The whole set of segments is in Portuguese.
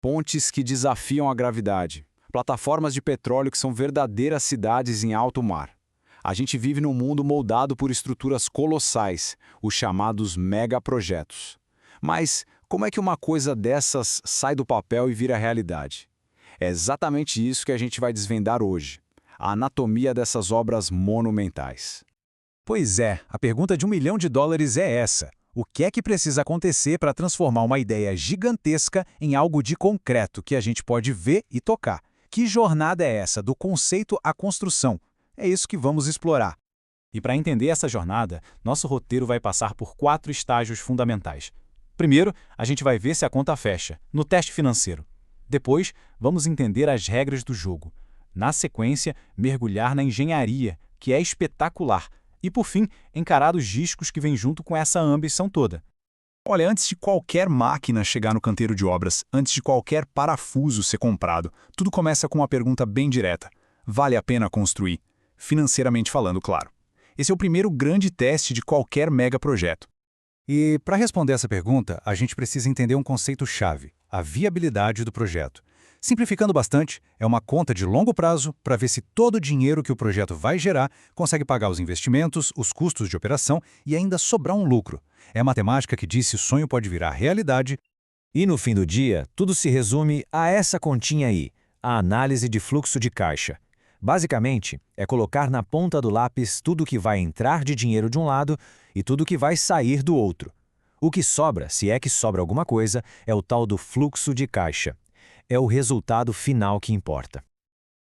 Pontes que desafiam a gravidade. Plataformas de petróleo que são verdadeiras cidades em alto mar. A gente vive num mundo moldado por estruturas colossais, os chamados megaprojetos. Mas como é que uma coisa dessas sai do papel e vira realidade? É exatamente isso que a gente vai desvendar hoje. A anatomia dessas obras monumentais. Pois é, a pergunta de $1 milhão é essa. O que é que precisa acontecer para transformar uma ideia gigantesca em algo de concreto que a gente pode ver e tocar? Que jornada é essa, do conceito à construção? É isso que vamos explorar. E para entender essa jornada, nosso roteiro vai passar por 4 estágios fundamentais. Primeiro, a gente vai ver se a conta fecha, no teste financeiro. Depois, vamos entender as regras do jogo. Na sequência, mergulhar na engenharia, que é espetacular. E, por fim, encarar os riscos que vêm junto com essa ambição toda. Olha, antes de qualquer máquina chegar no canteiro de obras, antes de qualquer parafuso ser comprado, tudo começa com uma pergunta bem direta. Vale a pena construir? Financeiramente falando, claro. Esse é o primeiro grande teste de qualquer megaprojeto. E, para responder essa pergunta, a gente precisa entender um conceito-chave: a viabilidade do projeto. Simplificando bastante, é uma conta de longo prazo para ver se todo o dinheiro que o projeto vai gerar consegue pagar os investimentos, os custos de operação e ainda sobrar um lucro. É matemática que diz se o sonho pode virar realidade. E no fim do dia, tudo se resume a essa continha aí, a análise de fluxo de caixa. Basicamente, é colocar na ponta do lápis tudo que vai entrar de dinheiro de um lado e tudo que vai sair do outro. O que sobra, se é que sobra alguma coisa, é o tal do fluxo de caixa. É o resultado final que importa.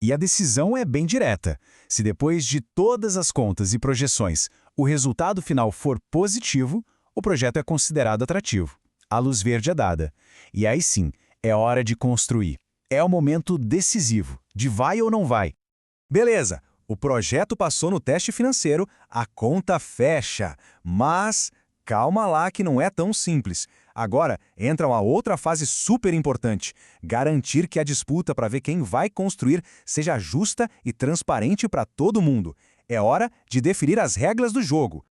E a decisão é bem direta. Se depois de todas as contas e projeções, o resultado final for positivo, o projeto é considerado atrativo. A luz verde é dada. E aí sim, é hora de construir. É o momento decisivo, de vai ou não vai. Beleza, o projeto passou no teste financeiro, a conta fecha. Mas calma lá que não é tão simples. Agora entra uma outra fase super importante: garantir que a disputa para ver quem vai construir seja justa e transparente para todo mundo. É hora de definir as regras do jogo.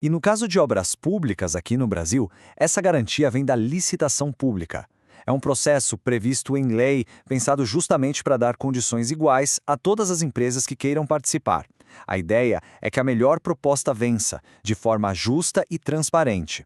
E no caso de obras públicas aqui no Brasil, essa garantia vem da licitação pública. É um processo previsto em lei, pensado justamente para dar condições iguais a todas as empresas que queiram participar. A ideia é que a melhor proposta vença, de forma justa e transparente.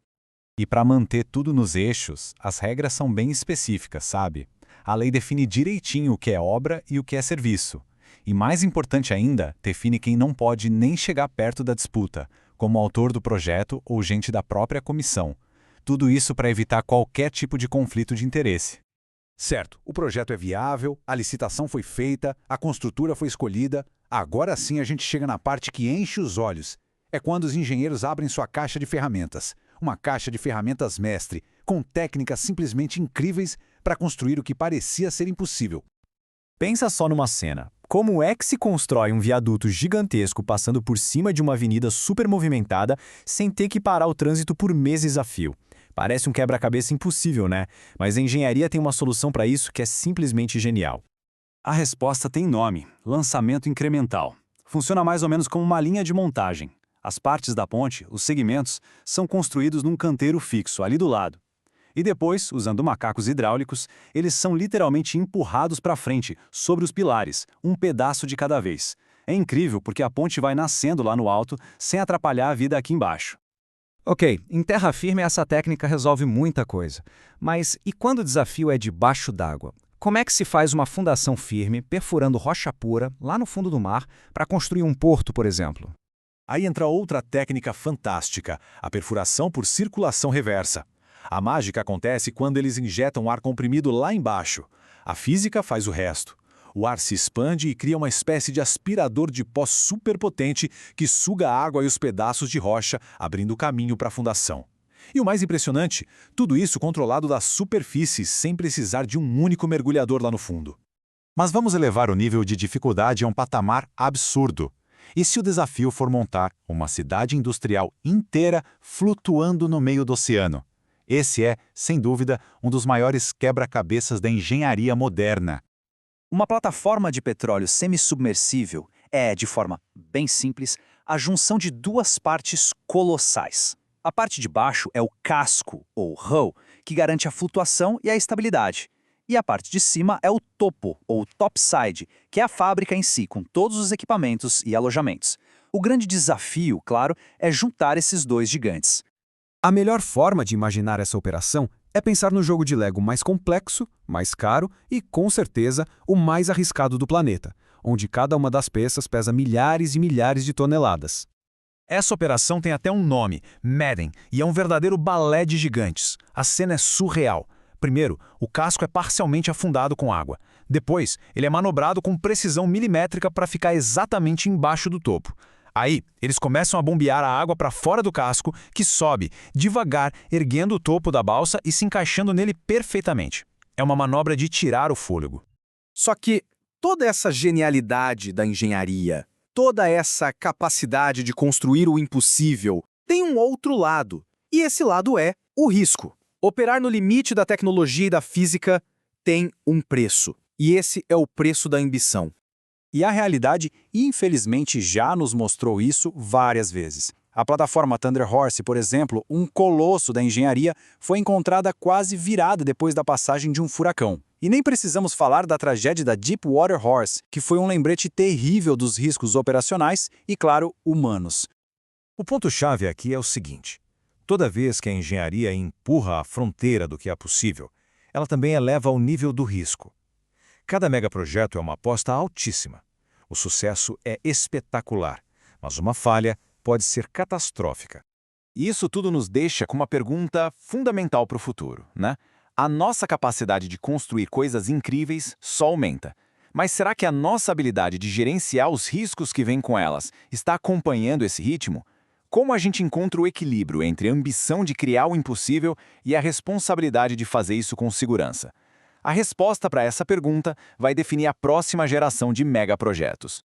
E para manter tudo nos eixos, as regras são bem específicas, sabe? A lei define direitinho o que é obra e o que é serviço. E mais importante ainda, define quem não pode nem chegar perto da disputa, como autor do projeto ou gente da própria comissão. Tudo isso para evitar qualquer tipo de conflito de interesse. Certo, o projeto é viável, a licitação foi feita, a construtora foi escolhida. Agora sim a gente chega na parte que enche os olhos. É quando os engenheiros abrem sua caixa de ferramentas. Uma caixa de ferramentas mestre, com técnicas simplesmente incríveis para construir o que parecia ser impossível. Pensa só numa cena. Como é que se constrói um viaduto gigantesco passando por cima de uma avenida super movimentada sem ter que parar o trânsito por meses a fio? Parece um quebra-cabeça impossível, né? Mas a engenharia tem uma solução para isso que é simplesmente genial. A resposta tem nome: lançamento incremental. Funciona mais ou menos como uma linha de montagem. As partes da ponte, os segmentos, são construídos num canteiro fixo, ali do lado. E depois, usando macacos hidráulicos, eles são literalmente empurrados para frente, sobre os pilares, um pedaço de cada vez. É incrível porque a ponte vai nascendo lá no alto, sem atrapalhar a vida aqui embaixo. Ok, em terra firme essa técnica resolve muita coisa. Mas e quando o desafio é debaixo d'água? Como é que se faz uma fundação firme, perfurando rocha pura, lá no fundo do mar, para construir um porto, por exemplo? Aí entra outra técnica fantástica: a perfuração por circulação reversa. A mágica acontece quando eles injetam ar comprimido lá embaixo. A física faz o resto. O ar se expande e cria uma espécie de aspirador de pó superpotente que suga a água e os pedaços de rocha, abrindo caminho para a fundação. E o mais impressionante, tudo isso controlado da superfície, sem precisar de um único mergulhador lá no fundo. Mas vamos elevar o nível de dificuldade a um patamar absurdo. E se o desafio for montar uma cidade industrial inteira flutuando no meio do oceano? Esse é, sem dúvida, um dos maiores quebra-cabeças da engenharia moderna. Uma plataforma de petróleo semissubmersível é, de forma bem simples, a junção de duas partes colossais. A parte de baixo é o casco, ou hull, que garante a flutuação e a estabilidade. E a parte de cima é o topo, ou topside, que é a fábrica em si, com todos os equipamentos e alojamentos. O grande desafio, claro, é juntar esses dois gigantes. A melhor forma de imaginar essa operação é pensar no jogo de Lego mais complexo, mais caro e, com certeza, o mais arriscado do planeta, onde cada uma das peças pesa milhares e milhares de toneladas. Essa operação tem até um nome, Madden, e é um verdadeiro balé de gigantes. A cena é surreal. Primeiro, o casco é parcialmente afundado com água. Depois, ele é manobrado com precisão milimétrica para ficar exatamente embaixo do topo. Aí, eles começam a bombear a água para fora do casco, que sobe, devagar, erguendo o topo da balsa e se encaixando nele perfeitamente. É uma manobra de tirar o fôlego. Só que toda essa genialidade da engenharia, toda essa capacidade de construir o impossível, tem um outro lado. E esse lado é o risco. Operar no limite da tecnologia e da física tem um preço. E esse é o preço da ambição. E a realidade, infelizmente, já nos mostrou isso várias vezes. A plataforma Thunder Horse, por exemplo, um colosso da engenharia, foi encontrada quase virada depois da passagem de um furacão. E nem precisamos falar da tragédia da Deepwater Horse, que foi um lembrete terrível dos riscos operacionais e, claro, humanos. O ponto-chave aqui é o seguinte: toda vez que a engenharia empurra a fronteira do que é possível, ela também eleva o nível do risco. Cada megaprojeto é uma aposta altíssima. O sucesso é espetacular, mas uma falha pode ser catastrófica. E isso tudo nos deixa com uma pergunta fundamental para o futuro, né? A nossa capacidade de construir coisas incríveis só aumenta. Mas será que a nossa habilidade de gerenciar os riscos que vêm com elas está acompanhando esse ritmo? Como a gente encontra o equilíbrio entre a ambição de criar o impossível e a responsabilidade de fazer isso com segurança? A resposta para essa pergunta vai definir a próxima geração de megaprojetos.